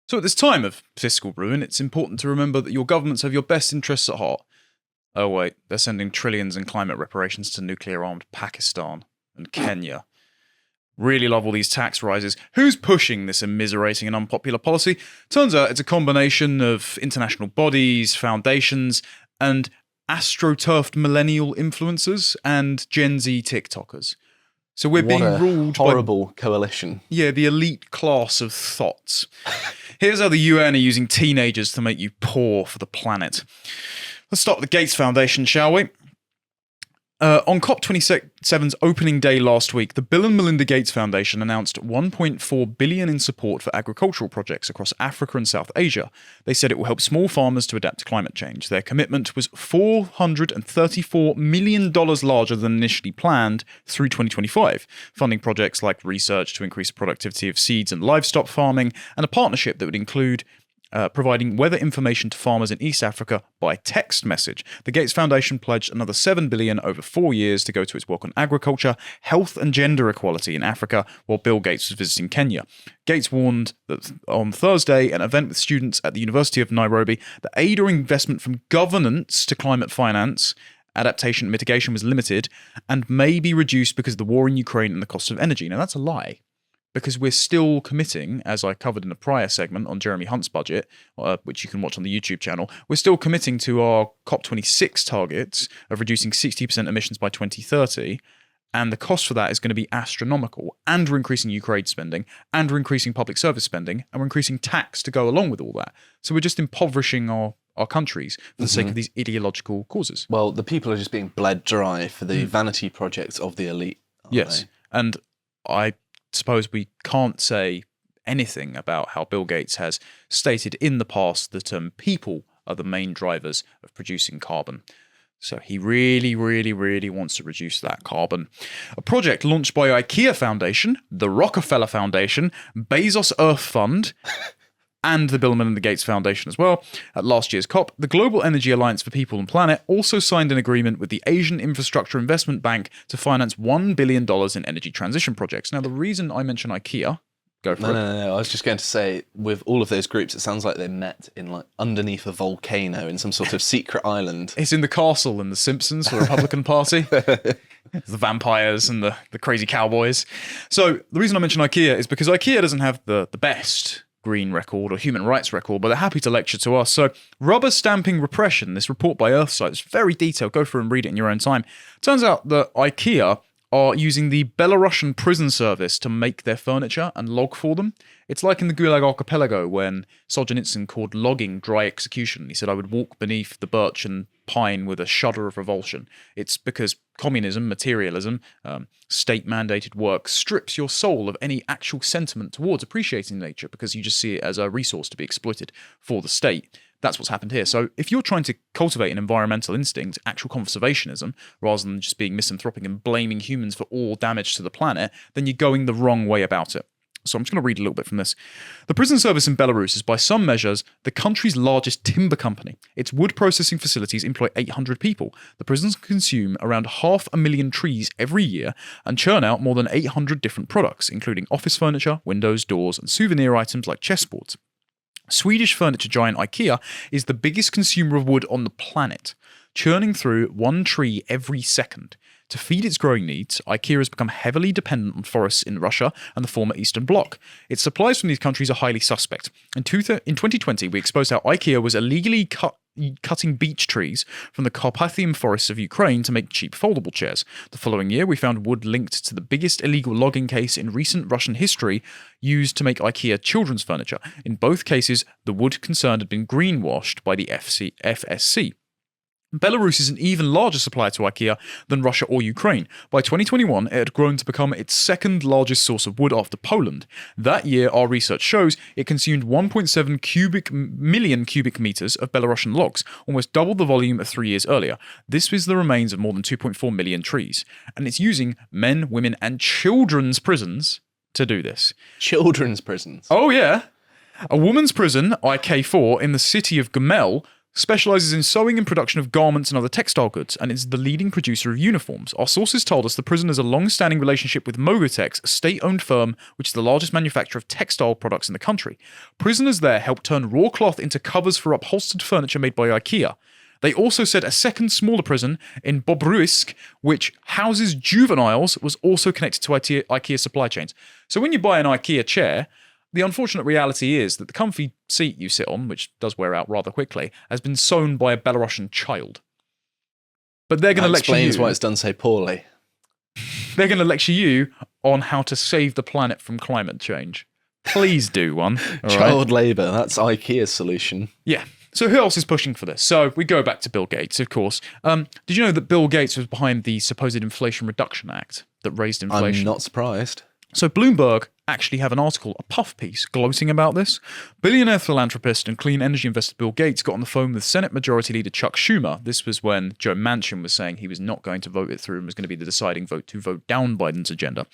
So at this time of fiscal ruin, it's important to remember that your governments have your best interests at heart. Oh wait, they're sending trillions in climate reparations to nuclear-armed Pakistan and Kenya. Really love all these tax rises. Who's pushing this immiserating and unpopular policy? Turns out it's a combination of international bodies, foundations, and astroturfed millennial influencers and Gen Z TikTokers. So we're being ruled by horrible coalition. Yeah, the elite class of thots. Here's how the UN are using teenagers to make you poor for the planet. Let's start with the Gates Foundation, shall we? On COP27's opening day last week, the Bill and Melinda Gates Foundation announced $1.4 billion in support for agricultural projects across Africa and South Asia. They said it will help small farmers to adapt to climate change. Their commitment was $434 million larger than initially planned through 2025, funding projects like research to increase the productivity of seeds and livestock farming, and a partnership that would include providing weather information to farmers in East Africa by text message. The Gates Foundation pledged another $7 billion over 4 years to go to its work on agriculture, health and gender equality in Africa while Bill Gates was visiting Kenya. Gates warned that on Thursday, an event with students at the University of Nairobi, that aid or investment from governance to climate finance adaptation and mitigation was limited and may be reduced because of the war in Ukraine and the cost of energy. Now, that's a lie. Because we're still committing, as I covered in a prior segment on Jeremy Hunt's budget, which you can watch on the YouTube channel, we're still committing to our COP26 targets of reducing 60% emissions by 2030, and the cost for that is going to be astronomical, and we're increasing Ukraine spending, and we're increasing public service spending, and we're increasing tax to go along with all that. So we're just impoverishing our countries for the sake of these ideological causes. Well, the people are just being bled dry for the vanity projects of the elite. Yes, and I suppose we can't say anything about how Bill Gates has stated in the past that people are the main drivers of producing carbon. So he really, really, really wants to reduce that carbon. A project launched by IKEA Foundation, the Rockefeller Foundation, Bezos Earth Fund, and the Bill and Melinda Gates Foundation as well. At last year's COP, the Global Energy Alliance for People and Planet also signed an agreement with the Asian Infrastructure Investment Bank to finance $1 billion in energy transition projects. Now, the reason I mention IKEA, go for it. No. I was just going to say, with all of those groups, it sounds like they met in underneath a volcano in some sort of secret island. It's in the castle in The Simpsons, the Republican Party. The vampires and the crazy cowboys. So the reason I mention IKEA is because IKEA doesn't have the best green record or human rights record, but they're happy to lecture to us. So, rubber stamping repression, this report by Earthsight, is very detailed. Go through and read it in your own time. Turns out that IKEA are using the Belarusian prison service to make their furniture and log for them. It's like in the Gulag Archipelago when Solzhenitsyn called logging dry execution. He said, I would walk beneath the birch and pine with a shudder of revulsion. It's because communism, materialism, state-mandated work strips your soul of any actual sentiment towards appreciating nature because you just see it as a resource to be exploited for the state. That's what's happened here. So if you're trying to cultivate an environmental instinct, actual conservationism, rather than just being misanthropic and blaming humans for all damage to the planet, then you're going the wrong way about it. So I'm just going to read a little bit from this. The prison service in Belarus is by some measures the country's largest timber company. Its wood processing facilities employ 800 people. The prisons consume around 500,000 trees every year and churn out more than 800 different products, including office furniture, windows, doors, and souvenir items like chessboards. Swedish furniture giant IKEA is the biggest consumer of wood on the planet, churning through one tree every second. To feed its growing needs, IKEA has become heavily dependent on forests in Russia and the former Eastern Bloc. Its supplies from these countries are highly suspect. In 2020, we exposed how IKEA was illegally cutting beech trees from the Carpathian forests of Ukraine to make cheap foldable chairs. The following year, we found wood linked to the biggest illegal logging case in recent Russian history used to make IKEA children's furniture. In both cases, the wood concerned had been greenwashed by the FSC. Belarus is an even larger supplier to IKEA than Russia or Ukraine. By 2021, it had grown to become its second largest source of wood after Poland. That year, our research shows it consumed 1.7 million cubic meters of Belarusian logs, almost double the volume of 3 years earlier. This was the remains of more than 2.4 million trees. And it's using men, women, and children's prisons to do this. Children's prisons? Oh, yeah. A woman's prison, IK4, in the city of Gomel, specializes in sewing and production of garments and other textile goods, and is the leading producer of uniforms. Our sources told us the prison has a long-standing relationship with Mogotex, a state-owned firm which is the largest manufacturer of textile products in the country. Prisoners there help turn raw cloth into covers for upholstered furniture made by IKEA. They also said a second smaller prison in Bobruisk, which houses juveniles, was also connected to IKEA supply chains. So when you buy an IKEA chair, the unfortunate reality is that the comfy seat you sit on, which does wear out rather quickly, has been sewn by a Belarusian child. But they're going to lecture you. Explains why it's done so poorly. They're going to lecture you on how to save the planet from climate change. Please do one. Child labour, that's IKEA's solution. Yeah. So who else is pushing for this? So we go back to Bill Gates, of course. Did you know that Bill Gates was behind the supposed Inflation Reduction Act that raised inflation? I'm not surprised. So Bloomberg actually have an article, a puff piece, gloating about this. Billionaire philanthropist and clean energy investor Bill Gates got on the phone with Senate Majority Leader Chuck Schumer. This was when Joe Manchin was saying he was not going to vote it through and was going to be the deciding vote to vote down Biden's agenda,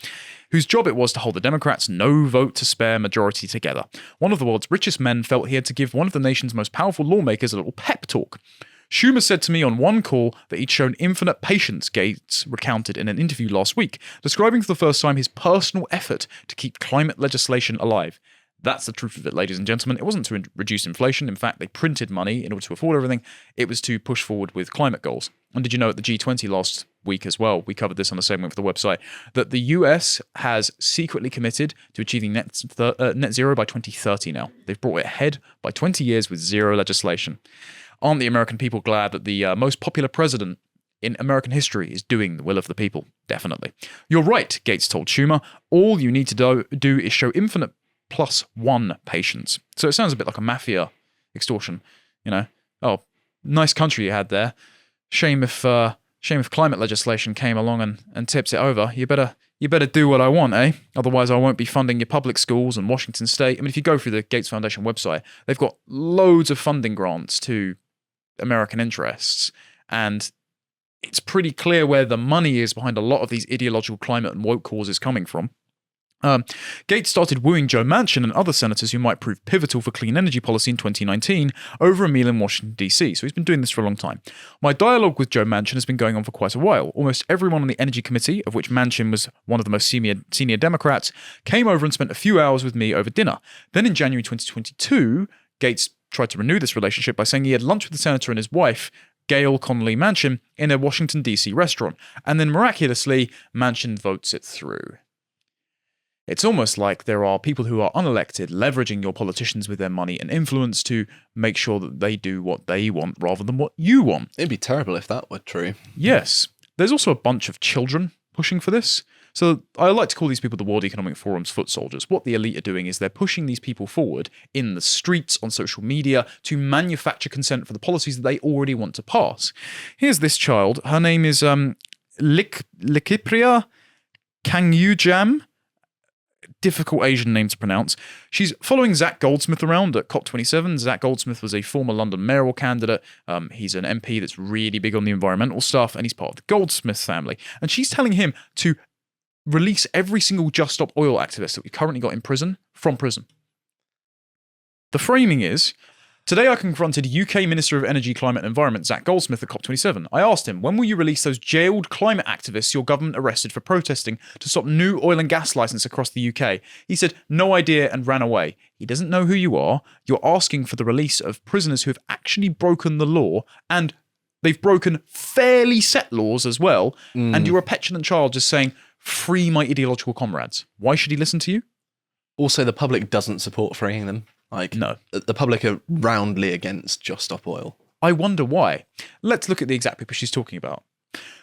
whose job it was to hold the Democrats no vote to spare majority together. One of the world's richest men felt he had to give one of the nation's most powerful lawmakers a little pep talk. Schumer said to me on one call that he'd shown infinite patience, Gates recounted in an interview last week, describing for the first time his personal effort to keep climate legislation alive. That's the truth of it, ladies and gentlemen. It wasn't to reduce inflation. In fact, they printed money in order to afford everything. It was to push forward with climate goals. And did you know at the G20 last week as well, we covered this on the segment for the website, that the US has secretly committed to achieving net zero by 2030 now. They've brought it ahead by 20 years with zero legislation. Aren't the American people glad that the most popular president in American history is doing the will of the people? Definitely. You're right, Gates told Schumer. All you need to do is show infinite +1 patience. So it sounds a bit like a mafia extortion. You know, oh, nice country you had there. Shame if climate legislation came along and tips it over. You better do what I want, eh? Otherwise, I won't be funding your public schools in Washington State. I mean, if you go through the Gates Foundation website, they've got loads of funding grants to American interests, and it's pretty clear where the money is behind a lot of these ideological climate and woke causes coming from. Gates started wooing Joe Manchin and other senators who might prove pivotal for clean energy policy in 2019 over a meal in Washington, D.C. So he's been doing this for a long time. My dialogue with Joe Manchin has been going on for quite a while. Almost everyone on the Energy Committee, of which Manchin was one of the most senior Democrats, came over and spent a few hours with me over dinner. Then in January 2022, Gates tried to renew this relationship by saying he had lunch with the senator and his wife, Gail Connolly Manchin, in a Washington, D.C. restaurant. And then miraculously, Manchin votes it through. It's almost like there are people who are unelected leveraging your politicians with their money and influence to make sure that they do what they want rather than what you want. It'd be terrible if that were true. Yes. There's also a bunch of children pushing for this. So I like to call these people the World Economic Forum's foot soldiers. What the elite are doing is they're pushing these people forward in the streets, on social media, to manufacture consent for the policies that they already want to pass. Here's this child. Her name is Likipria Kangyujam. Difficult Asian name to pronounce. She's following Zach Goldsmith around at COP27. Zach Goldsmith was a former London mayoral candidate. He's an MP that's really big on the environmental stuff, and he's part of the Goldsmith family. And she's telling him to release every single Just Stop Oil activist that we've currently got in prison from prison. The framing is, today I confronted UK Minister of Energy, Climate and Environment, Zach Goldsmith, at COP27. I asked him, when will you release those jailed climate activists your government arrested for protesting to stop new oil and gas license across the UK? He said, no idea, and ran away. He doesn't know who you are. You're asking for the release of prisoners who have actually broken the law, and they've broken fairly set laws as well, and you're a petulant child just saying, free my ideological comrades. Why should he listen to you? Also, the public doesn't support freeing them. No. The public are roundly against Just Stop Oil. I wonder why. Let's look at the exact people she's talking about.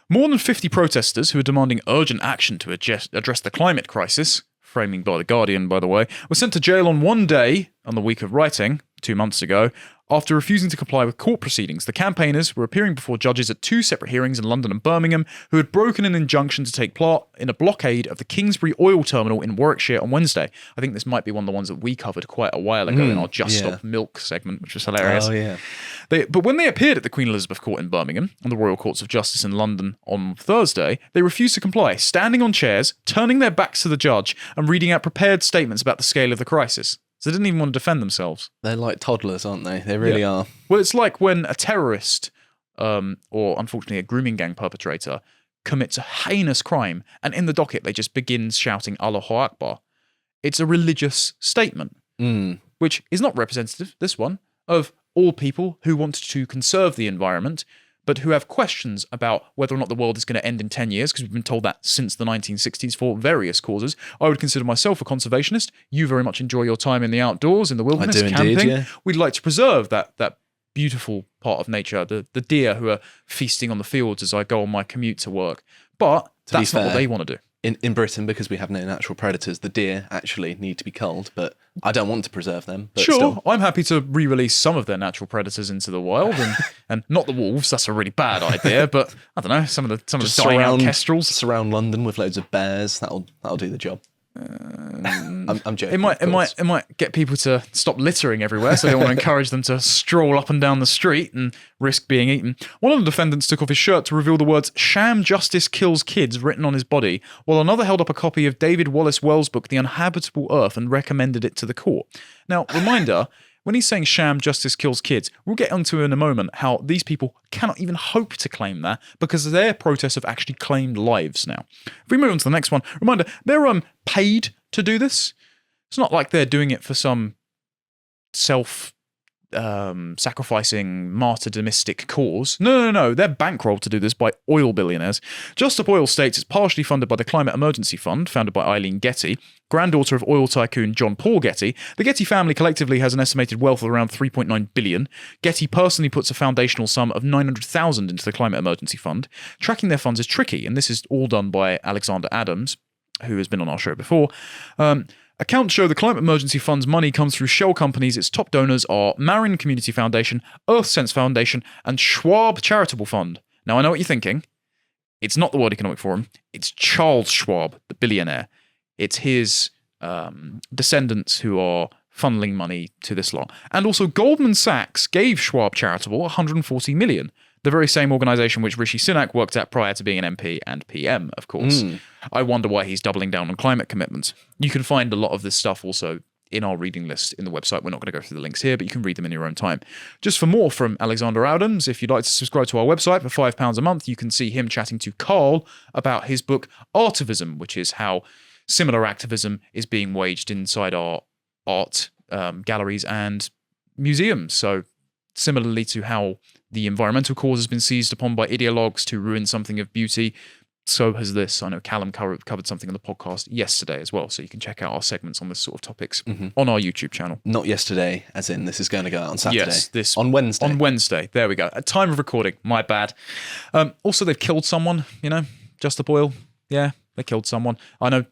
More than 50 protesters who are demanding urgent action to address the climate crisis, framing by The Guardian, by the way, were sent to jail on one day, on the week of writing, 2 months ago, after refusing to comply with court proceedings. The campaigners were appearing before judges at 2 separate hearings in London and Birmingham, who had broken an injunction to take part in a blockade of the Kingsbury oil terminal in Warwickshire on Wednesday. I think this might be one of the ones that we covered quite a while ago in our Just Stop Milk segment, which was hilarious. Oh, yeah. But when they appeared at the Queen Elizabeth Court in Birmingham and the Royal Courts of Justice in London on Thursday, they refused to comply, standing on chairs, turning their backs to the judge, and reading out prepared statements about the scale of the crisis. So they didn't even want to defend themselves. They're like toddlers, aren't they? They really are. Well, it's like when a terrorist, or unfortunately a grooming gang perpetrator, commits a heinous crime, and in the docket they just begin shouting Allahu Akbar. It's a religious statement, which is not representative, this one, of all people who want to conserve the environment, but who have questions about whether or not the world is going to end in 10 years, because we've been told that since the 1960s for various causes. I would consider myself a conservationist. You very much enjoy your time in the outdoors, in the wilderness, I do camping. indeed, yeah. We'd like to preserve that beautiful part of nature, the deer who are feasting on the fields as I go on my commute to work. But that's not what they want to do. In Britain, because we have no natural predators, the deer actually need to be culled, but I don't want to preserve them. But sure, still. I'm happy to re-release some of their natural predators into the wild, and not the wolves. That's a really bad idea. But I don't know, some of the dying out kestrels. Surround London with loads of bears. That'll do the job. I'm joking. It might get people to stop littering everywhere, so they want to encourage them to stroll up and down the street and risk being eaten. One of the defendants took off his shirt to reveal the words "Sham Justice Kills Kids" written on his body, while another held up a copy of David Wallace Wells' book The Uninhabitable Earth and recommended it to the court. Now, reminder, when he's saying sham justice kills kids, we'll get onto in a moment how these people cannot even hope to claim that because their protests have actually claimed lives now. If we move on to the next one, reminder, they're paid to do this. It's not like they're doing it for some sacrificing martyrdomistic cause. No. They're bankrolled to do this by oil billionaires. Just Up Oil states it's partially funded by the Climate Emergency Fund, founded by Eileen Getty, granddaughter of oil tycoon John Paul Getty. The Getty family collectively has an estimated wealth of around $3.9 billion. Getty personally puts a foundational sum of $900,000 into the Climate Emergency Fund. Tracking their funds is tricky, and this is all done by Alexander Adams, who has been on our show before. Accounts show the Climate Emergency Fund's money comes through shell companies. Its top donors are Marin Community Foundation, Earthsense Foundation, and Schwab Charitable Fund. Now, I know what you're thinking. It's not the World Economic Forum. It's Charles Schwab, the billionaire. It's his descendants who are funneling money to this lot. And also, Goldman Sachs gave Schwab Charitable $140 million. The very same organisation which Rishi Sunak worked at prior to being an MP and PM, of course. I wonder why he's doubling down on climate commitments. You can find a lot of this stuff also in our reading list in the website. We're not going to go through the links here, but you can read them in your own time. Just for more from Alexander Adams, if you'd like to subscribe to our website for £5 a month, you can see him chatting to Carl about his book Artivism, which is how similar activism is being waged inside our art galleries and museums. So similarly to how the environmental cause has been seized upon by ideologues to ruin something of beauty, so has this. I know Callum covered something on the podcast yesterday as well, so you can check out our segments on this sort of topics on our YouTube channel. Not yesterday, as in this is going to go out on Saturday. Yes, on Wednesday. On Wednesday, there we go. At time of recording, my bad. Also, they've killed someone, Just Up Oil. Yeah, they killed someone. I know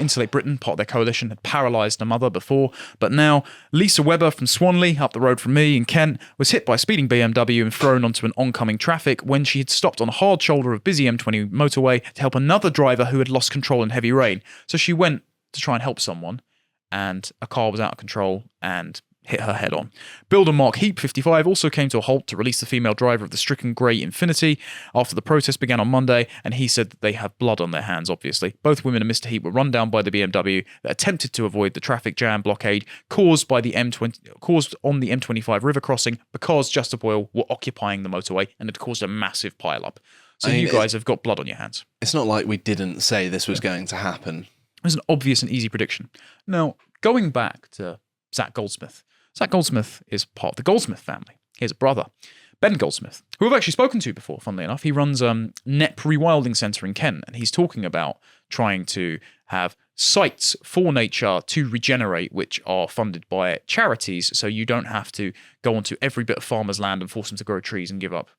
Insulate Britain, part of their coalition, had paralysed a mother before, but now Lisa Webber from Swanley, up the road from me in Kent, was hit by a speeding BMW and thrown onto an oncoming traffic when she had stopped on a hard shoulder of busy M20 motorway to help another driver who had lost control in heavy rain. So she went to try and help someone, and a car was out of control and hit her head on. Builder Mark Heap, 55, also came to a halt to release the female driver of the stricken grey Infinity after the protest began on Monday, and he said that they have blood on their hands, obviously. Both women and Mr. Heap were run down by the BMW that attempted to avoid the traffic jam blockade caused on the M25 river crossing because Just Up Oil were occupying the motorway and had caused a massive pile-up. So you guys have got blood on your hands. It's not like we didn't say this was going to happen. It was an obvious and easy prediction. Now, going back to Zach Goldsmith. Zach Goldsmith is part of the Goldsmith family. He has a brother, Ben Goldsmith, who I've actually spoken to before, funnily enough. He runs NEP Rewilding Centre in Kent, and he's talking about trying to have sites for nature to regenerate, which are funded by charities, so you don't have to go onto every bit of farmer's land and force them to grow trees and give up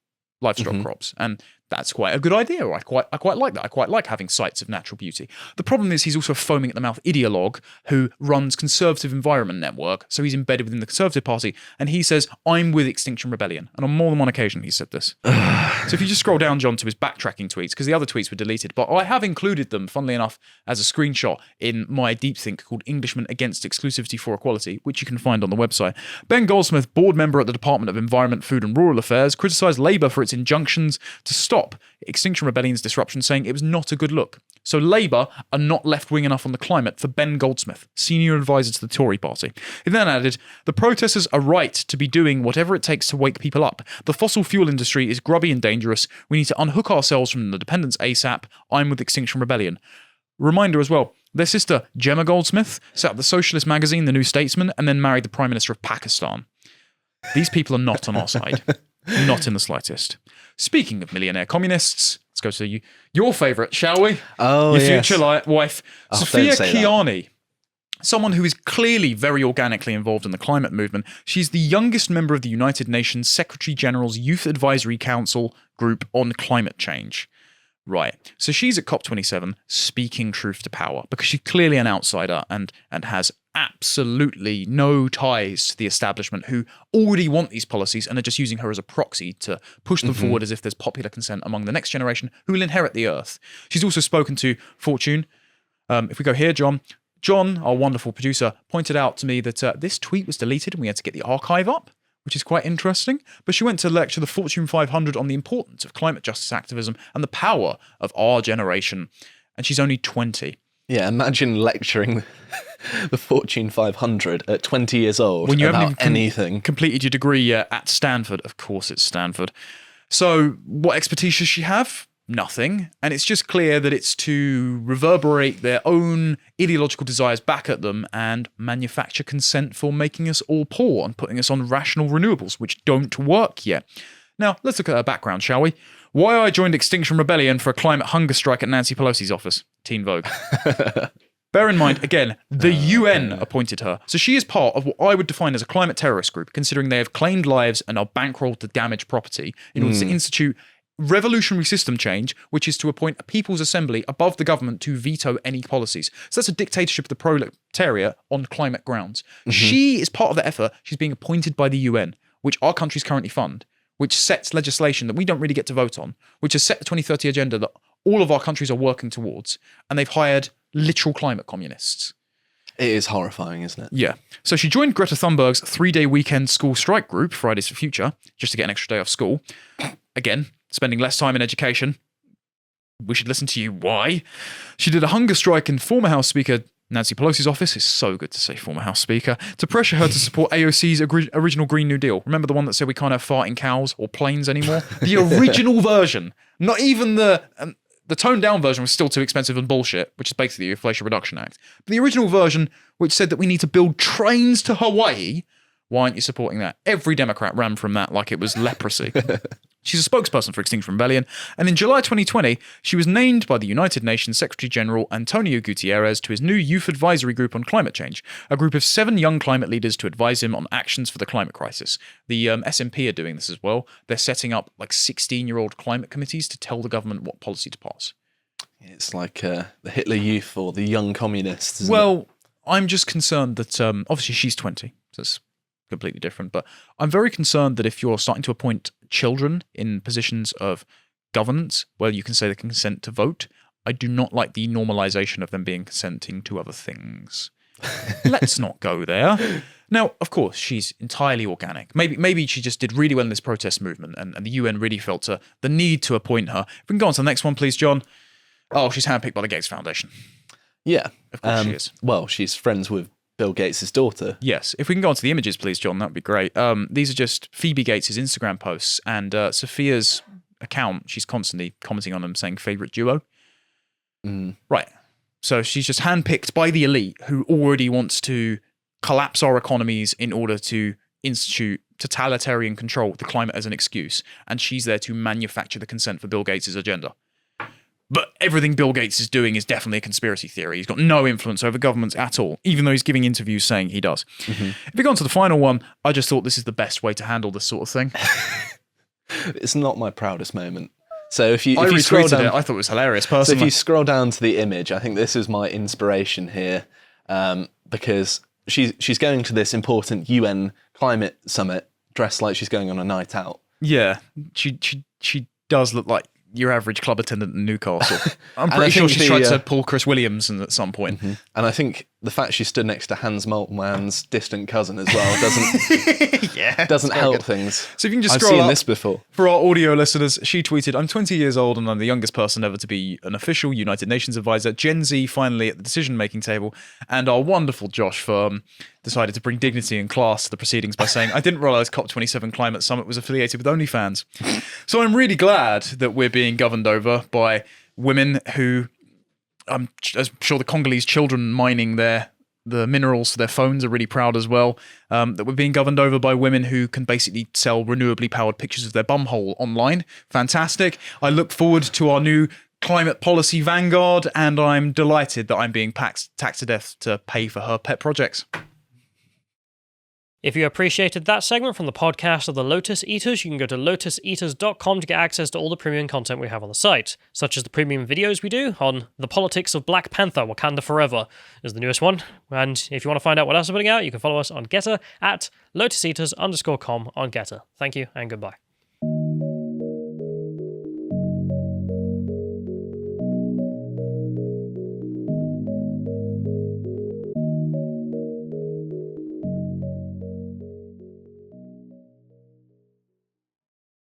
livestock crops. And that's quite a good idea. I quite like that. I quite like having sites of natural beauty. The problem is he's also a foaming at the mouth ideologue who runs Conservative Environment Network, so he's embedded within the Conservative Party, and he says, I'm with Extinction Rebellion. And on more than one occasion he said this. So if you just scroll down, John, to his backtracking tweets, because the other tweets were deleted, but I have included them, funnily enough, as a screenshot in my deep think called Englishmen Against Exclusivity for Equality, which you can find on the website. Ben Goldsmith, board member at the Department of Environment, Food and Rural Affairs, criticised Labour for its injunctions to stop Extinction Rebellion's disruption, saying it was not a good look. So Labour are not left-wing enough on the climate for Ben Goldsmith, senior advisor to the Tory party. He then added, the protesters are right to be doing whatever it takes to wake people up. The fossil fuel industry is grubby and dangerous. We need to unhook ourselves from the dependence ASAP. I'm with Extinction Rebellion. Reminder as well, their sister Gemma Goldsmith set up the socialist magazine The New Statesman and then married the Prime Minister of Pakistan. These people are not on our side. Not in the slightest. Speaking of millionaire communists, let's go to your favourite, shall we? Oh, your yes. future wife, Oh, Sophia don't say that. Kiani. Someone who is clearly very organically involved in the climate movement. She's the youngest member of the United Nations Secretary General's Youth Advisory Council group on climate change. Right. So she's at COP27 speaking truth to power because she's clearly an outsider and has absolutely no ties to the establishment who already want these policies and are just using her as a proxy to push them forward as if there's popular consent among the next generation who will inherit the earth. She's also spoken to Fortune. If we go here, John, our wonderful producer, pointed out to me that this tweet was deleted and we had to get the archive up, which is quite interesting. But she went to lecture the Fortune 500 on the importance of climate justice activism and the power of our generation. And she's only 20. Yeah, imagine lecturing the Fortune 500 at 20 years old When you about haven't even anything. completed your degree yet at Stanford. Of course it's Stanford. So what expertise does she have? Nothing. And it's just clear that it's to reverberate their own ideological desires back at them and manufacture consent for making us all poor and putting us on rational renewables, which don't work yet. Now, let's look at her background, shall we? Why I joined Extinction Rebellion for a climate hunger strike at Nancy Pelosi's office. Teen Vogue. Bear in mind, again, the UN appointed her. So she is part of what I would define as a climate terrorist group, considering they have claimed lives and are bankrolled to damage property in order to institute revolutionary system change, which is to appoint a people's assembly above the government to veto any policies. So that's a dictatorship of the proletariat on climate grounds. She is part of the effort. She's being appointed by the UN, which our countries currently fund, which sets legislation that we don't really get to vote on, which has set the 2030 agenda that all of our countries are working towards. And they've hired literal climate communists. It is horrifying, isn't it? Yeah. So she joined Greta Thunberg's 3-day weekend school strike group, Fridays for Future, just to get an extra day off school. Again, spending less time in education. We should listen to you. Why? She did a hunger strike in former House Speaker Nancy Pelosi's office. It's so good to say former House Speaker. To pressure her to support AOC's original Green New Deal. Remember the one that said we can't have farting cows or planes anymore? The original version. Not even the toned down version was still too expensive and bullshit, which is basically the Inflation Reduction Act. But the original version, which said that we need to build trains to Hawaii, why aren't you supporting that? Every Democrat ran from that like it was leprosy. She's a spokesperson for Extinction Rebellion, and in July 2020, she was named by the United Nations Secretary General Antonio Guterres to his new Youth Advisory Group on Climate Change, a group of 7 young climate leaders to advise him on actions for the climate crisis. The SNP are doing this as well. They're setting up like 16-year-old climate committees to tell the government what policy to pass. It's like the Hitler Youth or the Young Communists. Isn't Well, I'm just concerned that obviously she's 20, so it's completely different. But I'm very concerned that if you're starting to appoint children in positions of governance where you can say they can consent to vote, I do not like the normalization of them being consenting to other things. Let's not go there. Now, of course, she's entirely organic. Maybe she just did really well in this protest movement and the UN really felt the need to appoint her. If we can go on to the next one, please, John. Oh, she's handpicked by the Gates Foundation. Yeah. Of course she is. Well, she's friends with Bill Gates' daughter. Yes. If we can go on to the images, please, John, that would be great. These are just Phoebe Gates' Instagram posts and Sophia's account. She's constantly commenting on them saying favourite duo. Right. So she's just handpicked by the elite who already wants to collapse our economies in order to institute totalitarian control with the climate as an excuse. And she's there to manufacture the consent for Bill Gates' agenda. But everything Bill Gates is doing is definitely a conspiracy theory. He's got no influence over governments at all, even though he's giving interviews saying he does. If we go on to the final one, I just thought this is the best way to handle this sort of thing. It's not my proudest moment. So if you I scroll retweeted down, it. I thought it was hilarious, so personally. if you scroll down to the image, I think this is my inspiration here, because she's going to this important UN climate summit dressed like she's going on a night out. Yeah, she does look like your average club attendant in Newcastle. I'm I pretty sure think she's tried to pull Chris Williams at some point. And I think the fact she stood next to Hans Moltmann's distant cousin as well doesn't help things. So if you can just I've scroll seen up, this before. For our audio listeners, she tweeted, "I'm 20 years old and I'm the youngest person ever to be an official United Nations advisor. Gen Z finally at the decision-making table, and our wonderful Josh Firm decided to bring dignity and class to the proceedings by saying, I didn't realise COP27 Climate Summit was affiliated with OnlyFans." So I'm really glad that we're being governed over by women who, I'm sure the Congolese children mining the minerals for their phones are really proud as well, that we're being governed over by women who can basically sell renewably powered pictures of their bumhole online. Fantastic. I look forward to our new climate policy vanguard, and I'm delighted that I'm being taxed to death to pay for her pet projects. If you appreciated that segment from the podcast of the Lotus Eaters, you can go to lotuseaters.com to get access to all the premium content we have on the site, such as the premium videos we do on the politics of Black Panther, Wakanda Forever is the newest one. And if you want to find out what else we're putting out, you can follow us on Getter at lotuseaters_com on Getter. Thank you and goodbye.